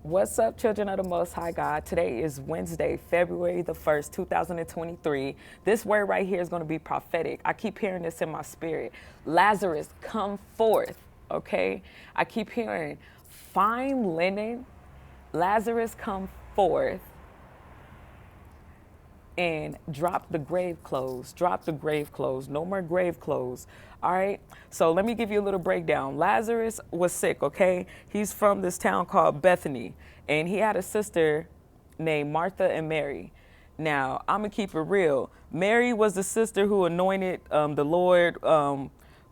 What's up, children of the Most High God? Today is Wednesday, February the 1st, 2023. This word right here is going to be prophetic. I keep hearing this in my spirit. Lazarus, come forth, okay? I keep hearing fine linen. Lazarus, come forth and drop the grave clothes. Drop the grave clothes. No more grave clothes. All right. So let me give you a little breakdown. Lazarus was sick. Okay. He's from this town called Bethany, and he had a sister named Martha and Mary. Now I'm gonna keep it real. Mary was the sister who anointed the Lord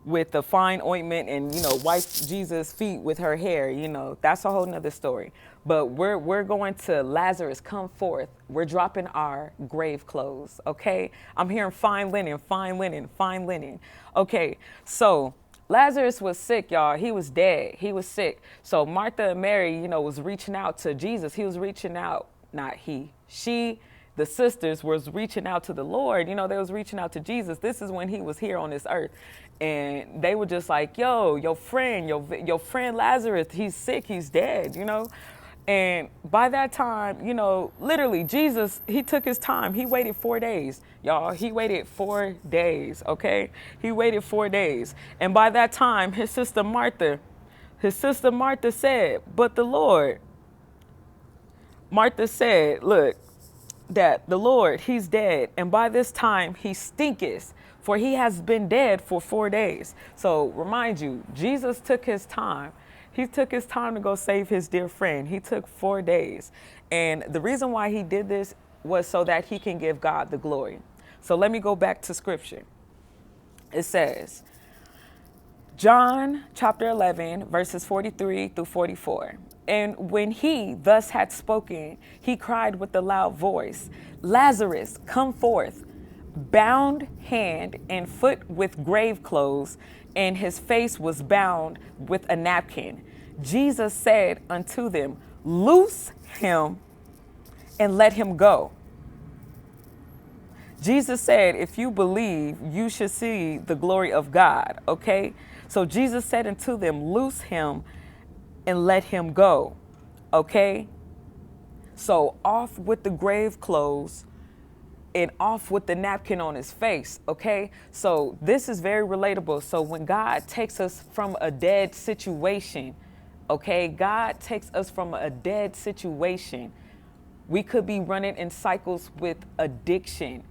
with the fine ointment and, wiped Jesus' feet with her hair. That's a whole nother story. But we're going to Lazarus, come forth. We're dropping our grave clothes, okay? I'm hearing fine linen, fine linen, fine linen. Okay, so Lazarus was sick, y'all. He was dead. He was sick. So Martha and Mary, was reaching out to Jesus. He was reaching out, not he, she, the sisters was reaching out to the Lord. They was reaching out to Jesus. This is when he was here on this earth. And they were just like, yo, your friend Lazarus, he's sick, he's dead, And by that time, literally Jesus, he took his time. He waited 4 days, y'all. He waited 4 days, okay? He waited 4 days. And by that time, his sister Martha said, but the Lord, Martha said, look, that the Lord, he's dead. And by this time, he stinketh, for he has been dead for 4 days. So remind you, Jesus took his time. He took his time to go save his dear friend. He took 4 days. And the reason why he did this was so that he can give God the glory. So let me go back to scripture. It says, John chapter 11, verses 43 through 44. And when he thus had spoken, he cried with a loud voice, Lazarus, come forth, bound hand and foot with grave clothes, and his face was bound with a napkin. Jesus said unto them, loose him and let him go. Jesus said, if you believe, you should see the glory of God, okay? So Jesus said unto them, loose him and let him go, okay? So off with the grave clothes and off with the napkin on his face, okay? So this is very relatable. So when God takes us from a dead situation, okay? God takes us from a dead situation. We could be running in cycles with addiction.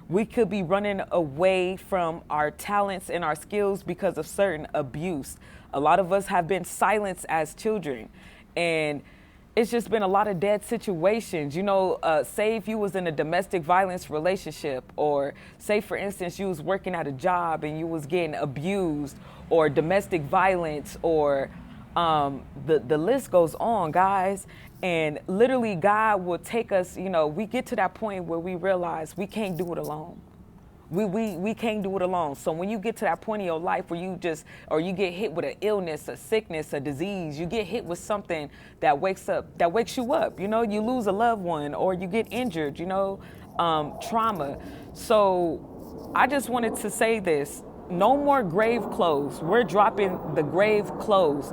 We could be running away from our talents and our skills because of certain abuse. A lot of us have been silenced as children, and it's just been a lot of dead situations. Say if you was in a domestic violence relationship, or say, for instance, you was working at a job and you was getting abused, or domestic violence, or the list goes on, guys. And literally God will take us, we get to that point where we realize we can't do it alone. We can't do it alone. So when you get to that point in your life where you get hit with an illness, a sickness, a disease, you get hit with something that wakes you up, you lose a loved one, or you get injured, trauma. So I just wanted to say this, no more grave clothes. We're dropping the grave clothes.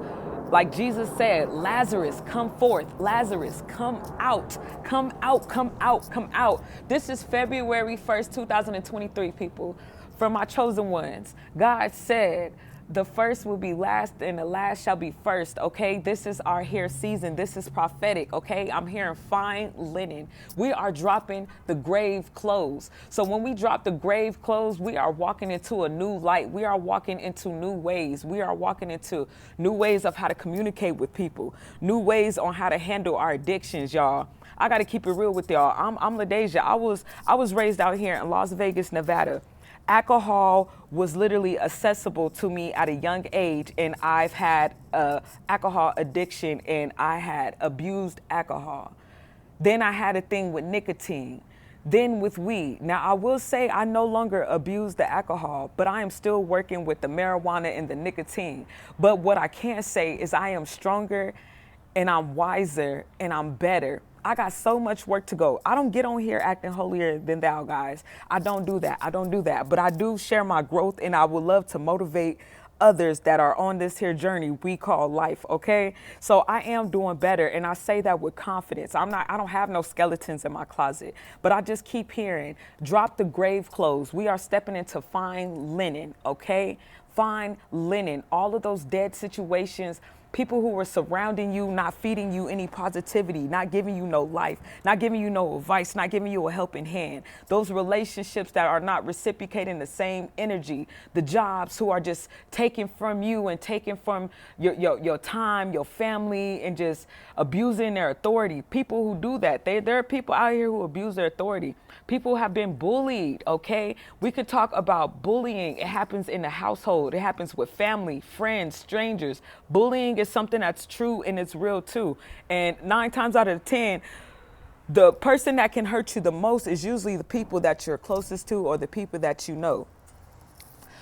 Like Jesus said, Lazarus, come forth. Lazarus, come out. Come out, come out, come out. This is February 1st, 2023, people. For my chosen ones, God said, the first will be last and the last shall be first, okay? This is our hair season. This is prophetic, okay? I'm hearing fine linen. We are dropping the grave clothes. So when we drop the grave clothes, we are walking into a new light. We are walking into new ways. We are walking into new ways of how to communicate with people, new ways on how to handle our addictions, y'all. I got to keep it real with y'all. I'm LaDeja. I was raised out here in Las Vegas, Nevada. Alcohol was literally accessible to me at a young age, and I've had alcohol addiction, and I had abused alcohol. Then I had a thing with nicotine, then with weed. Now, I will say I no longer abuse the alcohol, but I am still working with the marijuana and the nicotine. But what I can say is I am stronger, and I'm wiser, and I'm better. I got so much work to go. I don't get on here acting holier than thou, guys. I don't do that. But I do share my growth, and I would love to motivate others that are on this here journey we call life, okay? So I am doing better, and I say that with confidence. I don't have no skeletons in my closet, but I just keep hearing, drop the grave clothes. We are stepping into fine linen, okay? Fine linen, all of those dead situations, people who were surrounding you, not feeding you any positivity, not giving you no life, not giving you no advice, not giving you a helping hand. Those relationships that are not reciprocating the same energy. The jobs who are just taking from you and taking from your time, your family, and just abusing their authority. People who do that. There are people out here who abuse their authority. People have been bullied, okay? We could talk about bullying. It happens in the household. It happens with family, friends, strangers. Bullying is something that's true and it's real too. And 9 times out of 10, the person that can hurt you the most is usually the people that you're closest to or the people that you know.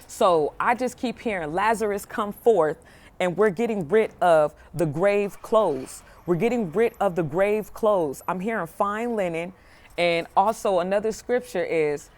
So I just keep hearing Lazarus come forth, and we're getting rid of the grave clothes. We're getting rid of the grave clothes. I'm hearing fine linen. And also another scripture is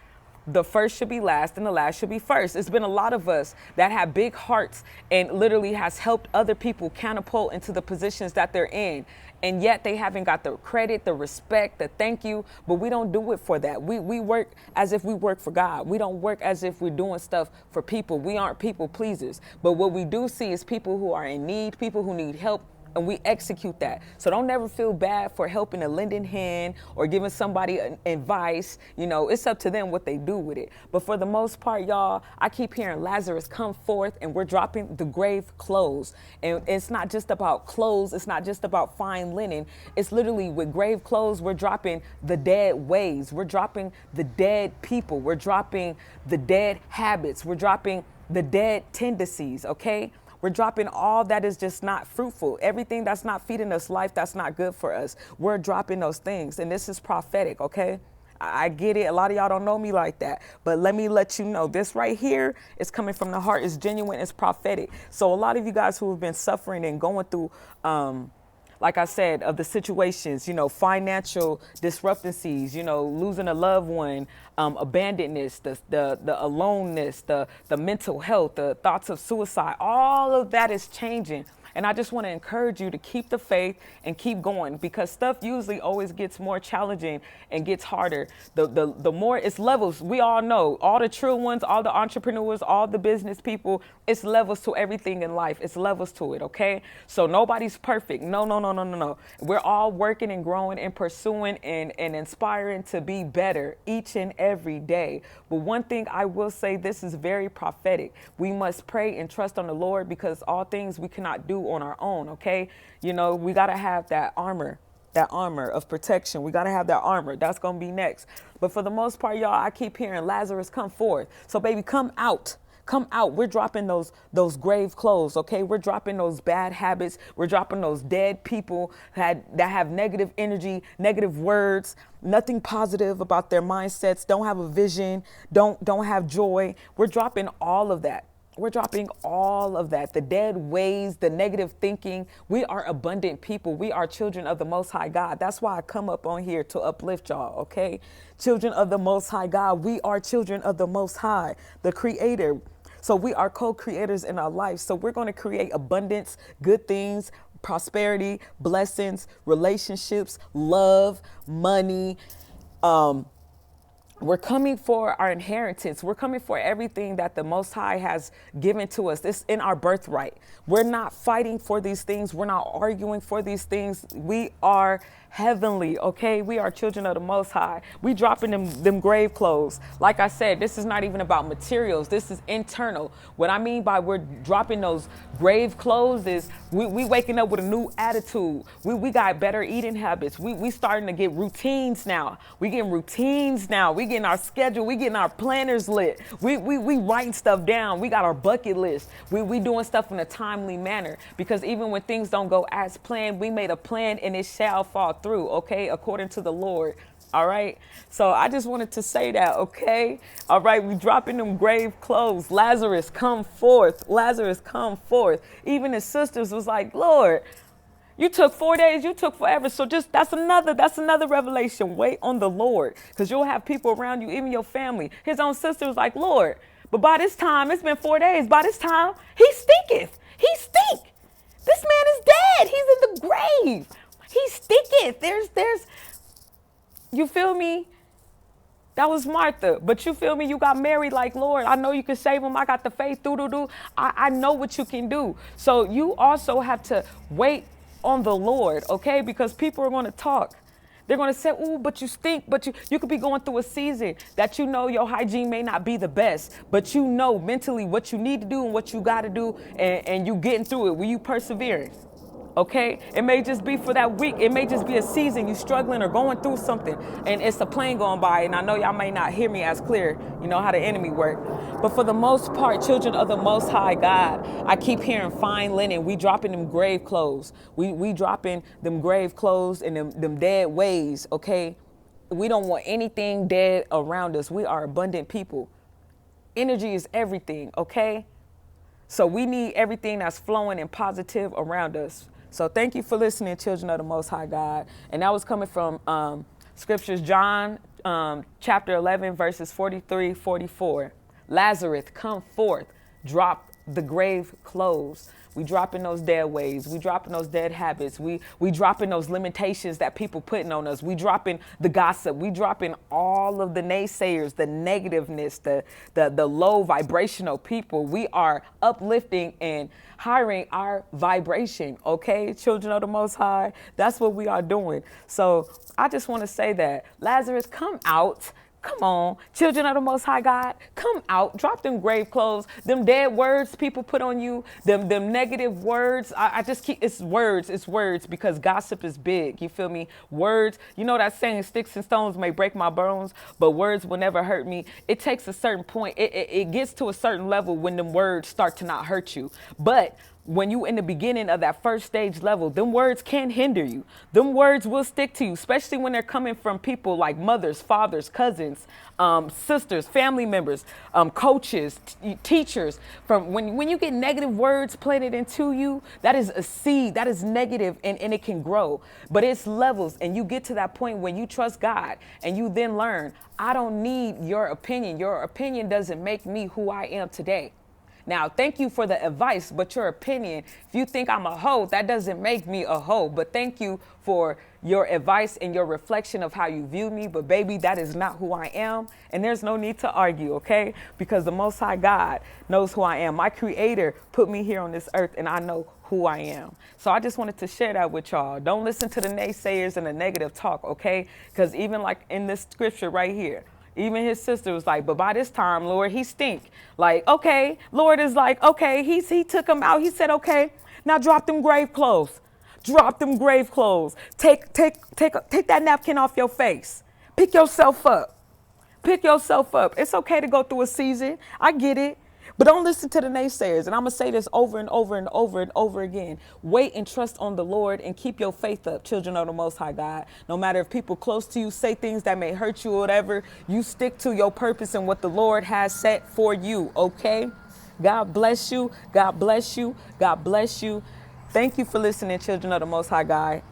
the first should be last and the last should be first. It's been a lot of us that have big hearts and literally has helped other people catapult into the positions that they're in. And yet they haven't got the credit, the respect, the thank you, but we don't do it for that. We work as if we work for God. We don't work as if we're doing stuff for people. We aren't people pleasers. But what we do see is people who are in need, people who need help, and we execute that. So don't never feel bad for helping a lending hand or giving somebody advice. You know, it's up to them what they do with it. But for the most part, y'all, I keep hearing Lazarus come forth, and we're dropping the grave clothes. And it's not just about clothes. It's not just about fine linen. It's literally with grave clothes, we're dropping the dead ways. We're dropping the dead people. We're dropping the dead habits. We're dropping the dead tendencies, okay? We're dropping all that is just not fruitful. Everything that's not feeding us life, that's not good for us. We're dropping those things. And this is prophetic, okay? I get it. A lot of y'all don't know me like that. But let me let you know, this right here is coming from the heart. It's genuine. It's prophetic. So a lot of you guys who have been suffering and going through, like I said, of the situations, you know, financial disruptancies, you know, losing a loved one, abandonedness, the aloneness, the mental health, the thoughts of suicide, all of that is changing. And I just want to encourage you to keep the faith and keep going, because stuff usually always gets more challenging and gets harder. The more it's levels. We all know, all the true ones, all the entrepreneurs, all the business people, it's levels to everything in life. It's levels to it, okay? So nobody's perfect. No. We're all working and growing and pursuing and inspiring to be better each and every day. But one thing I will say, this is very prophetic. We must pray and trust on the Lord, because all things we cannot do on our own, okay? You know, we got to have that armor of protection. We got to have that armor. That's going to be next. But for the most part, y'all, I keep hearing Lazarus come forth. So baby, come out. Come out. We're dropping those grave clothes, okay? We're dropping those bad habits. We're dropping those dead people that have negative energy, negative words, nothing positive about their mindsets, don't have a vision, don't have joy. We're dropping all of that. We're dropping all of that, the dead ways, the negative thinking. We are abundant people. We are children of the Most High God. That's why I come up on here to uplift y'all, okay? Children of the Most High God. We are children of the Most High, the Creator. So we are co-creators in our life. So we're going to create abundance, good things, prosperity, blessings, relationships, love, money, we're coming for our inheritance. We're coming for everything that the Most High has given to us. It's in our birthright. We're not fighting for these things. We're not arguing for these things. We are heavenly, okay? We are children of the Most High. We dropping them grave clothes. Like I said, this is not even about materials. This is internal. What I mean by we're dropping those grave clothes is we waking up with a new attitude. We got better eating habits. We starting to get routines now. We getting routines now. We getting our schedule. We getting our planners lit. We writing stuff down. We got our bucket list. We doing stuff in a timely manner, because even when things don't go as planned, we made a plan and it shall fall through, okay, according to the Lord. All right. So I just wanted to say that, okay? All right. We dropping them grave clothes. Lazarus, come forth. Lazarus, come forth. Even his sisters was like, Lord, you took 4 days. You took forever. So just that's another revelation. Wait on the Lord, because you'll have people around you, even your family. His own sister was like, Lord, But by this time, it's been 4 days. By this time, he stinketh. He stink. This man is dead. He's in the grave. He stinketh. There's, you feel me? That was Martha. But you feel me? You got Mary like, Lord, I know you can save him. I got the faith. I know what you can do. So you also have to wait on the Lord, okay? Because people are going to talk. They're going to say, ooh, but you stink. But you could be going through a season that you know your hygiene may not be the best. But you know mentally what you need to do and what you got to do. And you getting through it. Will you persevering? Okay, it may just be for that week. It may just be a season you struggling or going through something, and it's a plane going by. And I know y'all may not hear me as clear. You know how the enemy work, but for the most part, children of the Most High God, I keep hearing fine linen. We dropping them grave clothes. We dropping them grave clothes and them dead ways. Okay, we don't want anything dead around us. We are abundant people. Energy is everything. Okay, so we need everything that's flowing and positive around us. So thank you for listening, children of the Most High God. And that was coming from scriptures, John chapter 11, verses 43, 44. Lazarus, come forth, drop the grave clothes. We dropping those dead ways. We dropping those dead habits. We dropping those limitations that people putting on us. We dropping the gossip. We dropping all of the naysayers, the negativeness, the low vibrational people. We are uplifting and hiring our vibration, okay? Children of the Most High, that's what we are doing. So I just want to say that, Lazarus, come out. Come on, children of the Most High God, come out, drop them grave clothes, them dead words people put on you, them negative words. I just keep, it's words because gossip is big. You feel me? Words, you know that saying, sticks and stones may break my bones, but words will never hurt me. It takes a certain point. It gets to a certain level when them words start to not hurt you. But when you in the beginning of that first stage level, them words can hinder you. Them words will stick to you, especially when they're coming from people like mothers, fathers, cousins, sisters, family members, coaches, teachers. From when you get negative words planted into you, that is a seed, that is negative, and it can grow. But it's levels, and you get to that point when you trust God and you then learn, I don't need your opinion. Your opinion doesn't make me who I am today. Now, thank you for the advice, but your opinion, if you think I'm a hoe, that doesn't make me a hoe. But thank you for your advice and your reflection of how you view me. But baby, that is not who I am. And there's no need to argue, okay? Because the Most High God knows who I am. My Creator put me here on this earth, and I know who I am. So I just wanted to share that with y'all. Don't listen to the naysayers and the negative talk, okay? Because even like in this scripture right here, even his sister was like, but by this time, Lord, he stink. Like, okay, Lord is like, okay, he took him out. He said, okay, now drop them grave clothes. Drop them grave clothes. Take that napkin off your face. Pick yourself up. Pick yourself up. It's okay to go through a season. I get it. But don't listen to the naysayers. And I'm going to say this over and over and over and over again. Wait and trust on the Lord and keep your faith up, children of the Most High God. No matter if people close to you say things that may hurt you or whatever, you stick to your purpose and what the Lord has set for you, okay? God bless you. God bless you. God bless you. Thank you for listening, children of the Most High God.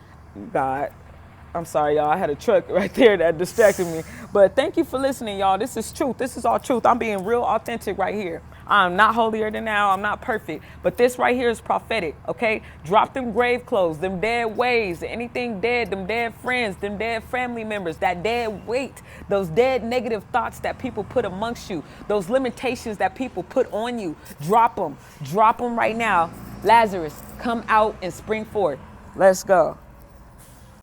I'm sorry, y'all. I had a truck right there that distracted me. But thank you for listening, y'all. This is truth. This is all truth. I'm being real authentic right here. I'm not holier than thou. I'm not perfect. But this right here is prophetic, okay? Drop them grave clothes, them dead ways, anything dead, them dead friends, them dead family members, that dead weight, those dead negative thoughts that people put amongst you, those limitations that people put on you. Drop them. Drop them right now. Lazarus, come out and spring forth. Let's go.